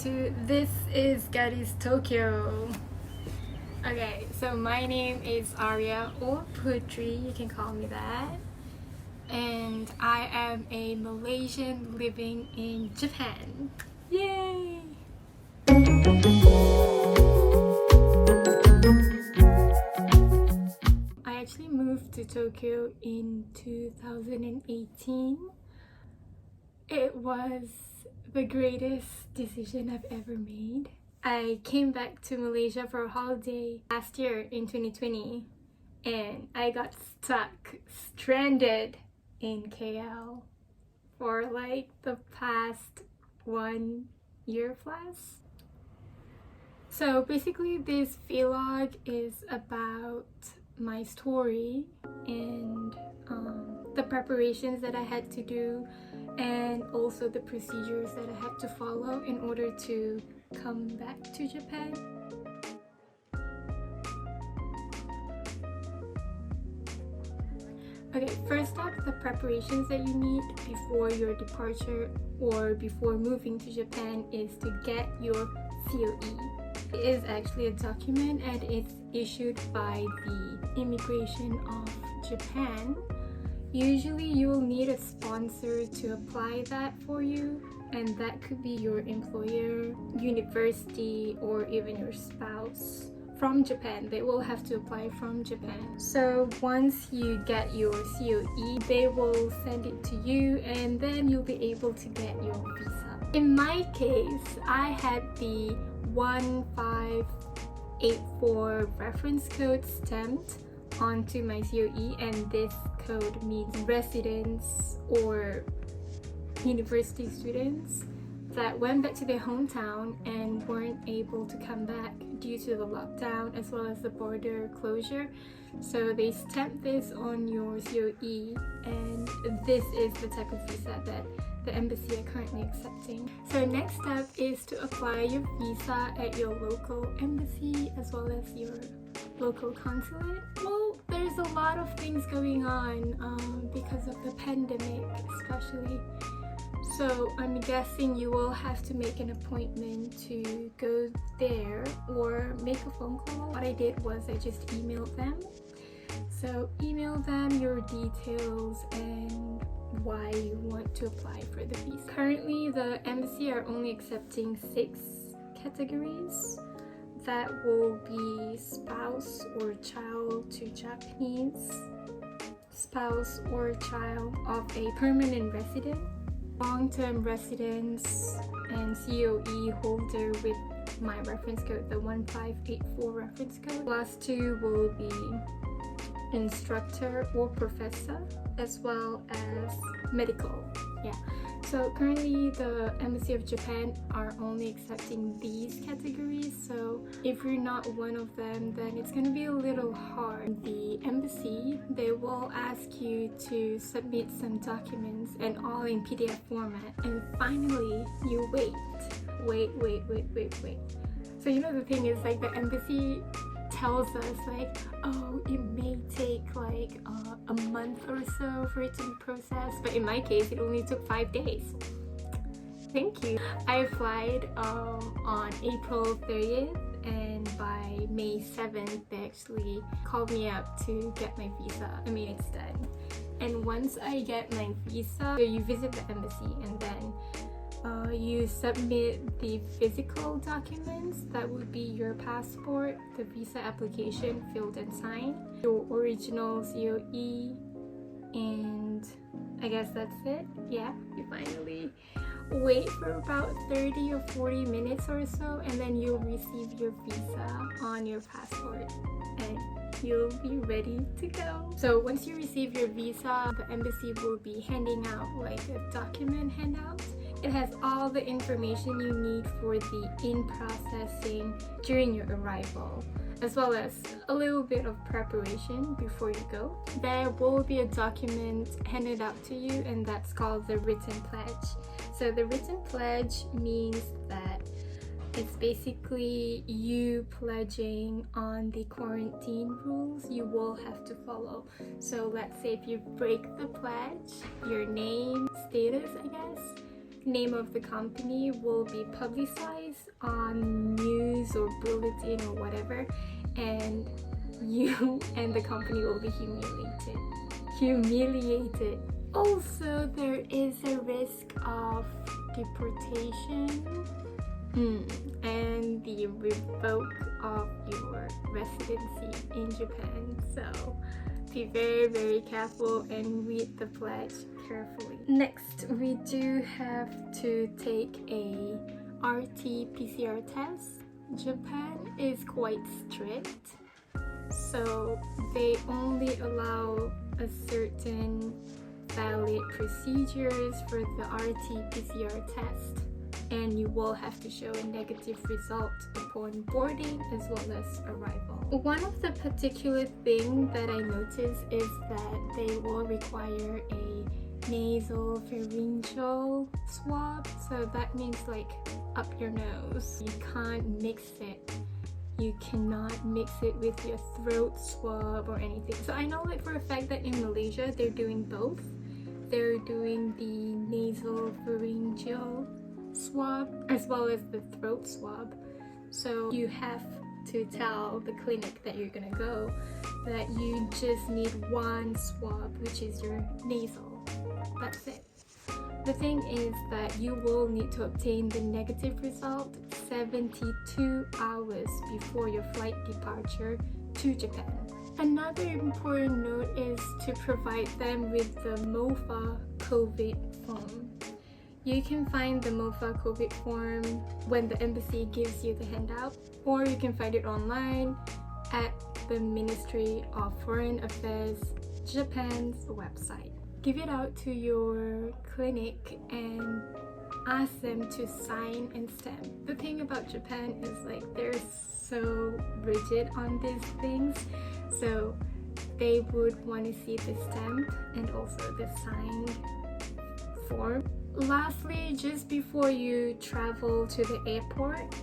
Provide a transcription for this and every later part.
to This is Gadis Tokyo. Okay, so my name is Arya or Putri, you can call me that. And I am a Malaysian living in Japan. Yay! I actually moved to Tokyo in 2018. It was the greatest decision I've ever made. I came back to Malaysia for a holiday last year in 2020 and I got stranded in KL for like the past 1 year plus. So basically this vlog is about my story and the preparations that I had to do and also the procedures that I had to follow in order to come back to Japan. Okay, first up, the preparations that you need before your departure or before moving to Japan is to get your COE. It is actually a document and it's issued by the Immigration of Japan. Usually you will need a sponsor to apply that for you, and that could be your employer, university, or even your spouse from Japan. They will have to apply from Japan. So once you get your COE, they will send it to you and then you'll be able to get your visa. In my case, I had the 1584 reference code stamped onto my COE, and this code means residents or university students that went back to their hometown and weren't able to come back due to the lockdown as well as the border closure. So they stamped this on your COE, and this is the type of visa that the embassy are currently accepting. So next step is to apply your visa at your local embassy as well as your local consulate. Well, there's a lot of things going on because of the pandemic especially. So I'm guessing you will have to make an appointment to go there or make a phone call. What I did was I just emailed them. So email them your details and why you want to apply for the visa. Currently, the embassy are only accepting 6 categories. That will be spouse or child to Japanese, spouse or child of a permanent resident, long-term residents, and COE holder with my reference code, the 1584 reference code. Last 2 will be instructor or professor as well as medical. Yeah. So currently the Embassy of Japan are only accepting these categories, so if you're not one of them, then it's going to be a little hard. The embassy, they will ask you to submit some documents and all in PDF format, and finally you wait. So you know the thing is, like, the embassy tells us like, oh, it may take like a month or so for it to be processed, but in my case it only took 5 days. Thank you. I applied on April 30th, and by May 7th they actually called me up to get my visa. I mean, it's done. And once I get my visa, you visit the embassy and then you submit the physical documents. That would be your passport, the visa application filled and signed, your original COE, and I guess that's it. Yeah, you finally wait for about 30 or 40 minutes or so, and then you'll receive your visa on your passport and you'll be ready to go. So once you receive your visa, the embassy will be handing out like a document handout. It has all the information you need for the in-processing during your arrival, as well as a little bit of preparation before you go. There will be a document handed out to you, and that's called the written pledge. So the written pledge means that it's basically you pledging on the quarantine rules you will have to follow. So let's say if you break the pledge, your name, status, I guess, name of the company will be publicized on news or bulletin or whatever, and you and the company will be humiliated. Also, there is a risk of deportation and the revoke of your residency in Japan. So be very, very careful and read the pledge carefully. Next, we do have to take a RT-PCR test. Japan is quite strict, so they only allow a certain valid procedures for the RT-PCR test, and you will have to show a negative result upon boarding as well as arrival. One of the particular thing that I noticed is that they will require a Nasopharyngeal swab, so that means like up your nose. You can't mix it. You cannot mix it with your throat swab or anything. So I know like for a fact that in Malaysia they're doing both. They're doing the nasopharyngeal swab as well as the throat swab. So you have to tell the clinic that you're gonna go that you just need one swab, which is your nasal. That's it. The thing is that you will need to obtain the negative result 72 hours before your flight departure to Japan. Another important note is to provide them with the MOFA COVID form. You can find the MOFA COVID form when the embassy gives you the handout, or you can find it online at the Ministry of Foreign Affairs Japan's website. Give it out to your clinic and ask them to sign and stamp. The thing about Japan is like they're so rigid on these things, so they would want to see the stamp and also the signed form. Lastly, just before you travel to the airport,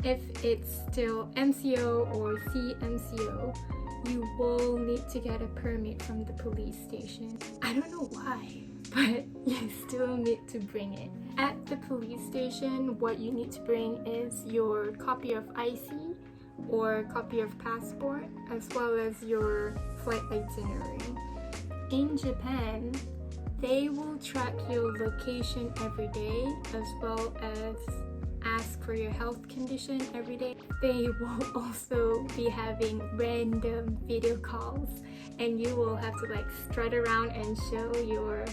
if it's still MCO or CMCO, you will need to get a permit from the police station. I don't know why, but you still need to bring it. At the police station, what you need to bring is your copy of IC or copy of passport, as well as your flight itinerary. In Japan, they will track your location every day, as well as ask for your health condition every day. They will also be having random video calls, and you will have to like strut around and show your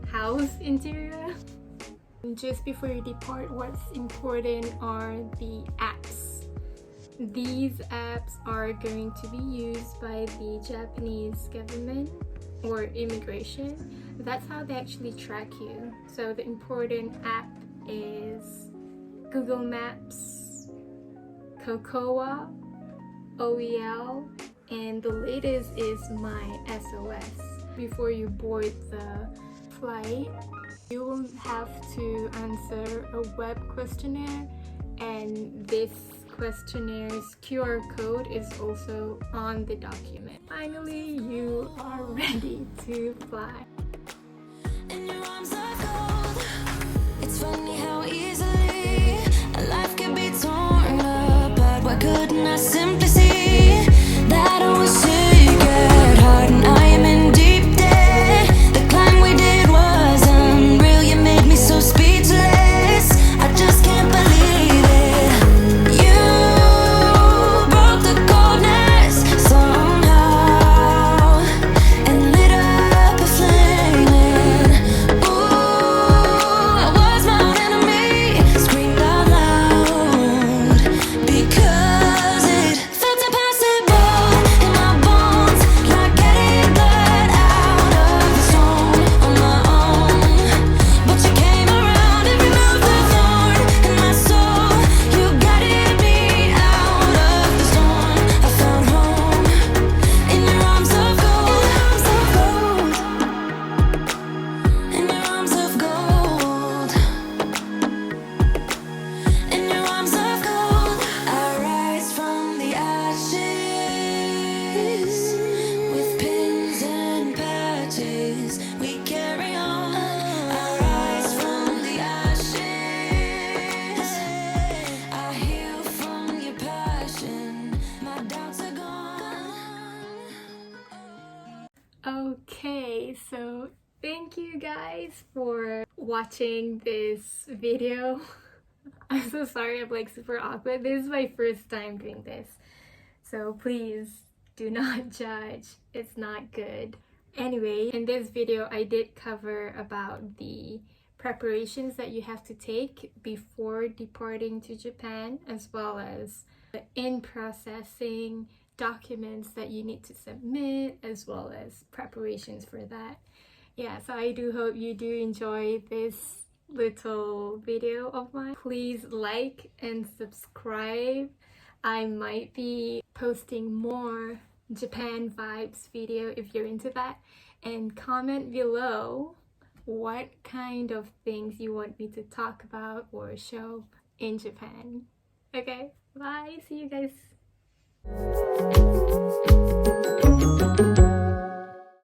house interior. Just before you depart, what's important are the apps. These apps are going to be used by the Japanese government or immigration. That's how they actually track you. So the important app is Google Maps, Cocoa, OEL, and the latest is MySOS. Before you board the flight, you will have to answer a web questionnaire, and this questionnaires QR code is also on the document. Finally, you are ready to fly. In your arms are cold. It's funny how easily a life can be torn apart. Why couldn't I simply see that I was sick at heart and I am in deep debt? The climb we did was unreal. You made me so speechless. I just can't believe it. You broke the coldness somehow and lit up a flame. Ooh, I was my own enemy. Screamed out loud because it felt impossible in my bones. guys for watching this video. I'm so sorry, I'm like super awkward. This is my first time doing this, so please do not judge. It's not good. Anyway, in this video I did cover about the preparations that you have to take before departing to Japan, as well as the in-processing documents that you need to submit, as well as preparations for that. Yeah, so I do hope you do enjoy this little video of mine. Please like and subscribe. I might be posting more Japan vibes video if you're into that, and comment below what kind of things you want me to talk about or show in Japan. Okay, bye, see you guys.